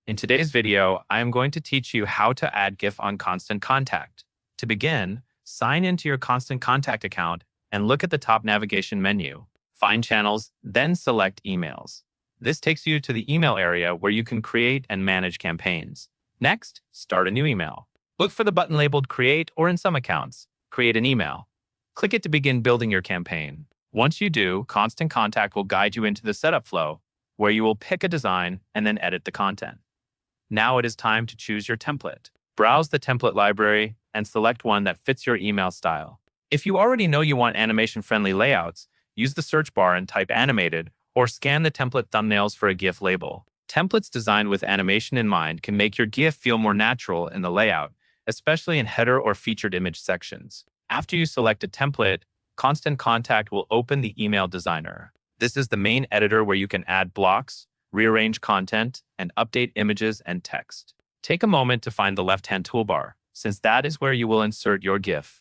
In today's video, I am going to teach you how to add GIF on Constant Contact. To begin, sign into your Constant Contact account and look at the top navigation menu. Find Channels, then select Emails. This takes you to the email area where you can create and manage campaigns. Next, start a new email. Look for the button labeled Create, or in some accounts, Create an Email. Click it to begin building your campaign. Once you do, Constant Contact will guide you into the setup flow, where you will pick a design and then edit the content. Now it is time to choose your template. Browse the template library and select one that fits your email style. If you already know you want animation-friendly layouts, use the search bar and type animated, or scan the template thumbnails for a GIF label. Templates designed with animation in mind can make your GIF feel more natural in the layout, especially in header or featured image sections. After you select a template, Constant Contact will open the Email Designer. This is the main editor where you can add blocks, rearrange content, and update images and text. Take a moment to find the left-hand toolbar, since that is where you will insert your GIF.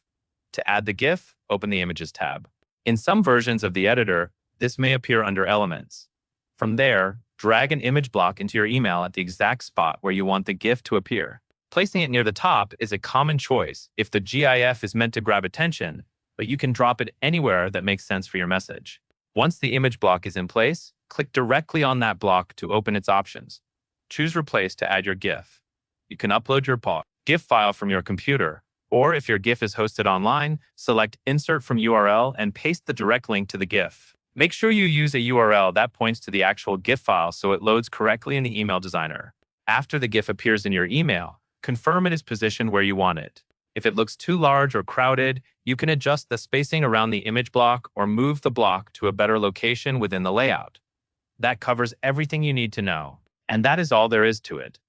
To add the GIF, open the Images tab. In some versions of the editor, this may appear under Elements. From there, drag an image block into your email at the exact spot where you want the GIF to appear. Placing it near the top is a common choice if the GIF is meant to grab attention, but you can drop it anywhere that makes sense for your message. Once the image block is in place, click directly on that block to open its options. Choose Replace to add your GIF. You can upload your GIF file from your computer, or if your GIF is hosted online, select Insert from URL and paste the direct link to the GIF. Make sure you use a URL that points to the actual GIF file so it loads correctly in the Email Designer. After the GIF appears in your email, confirm it is positioned where you want it. If it looks too large or crowded, you can adjust the spacing around the image block or move the block to a better location within the layout. That covers everything you need to know. And that is all there is to it.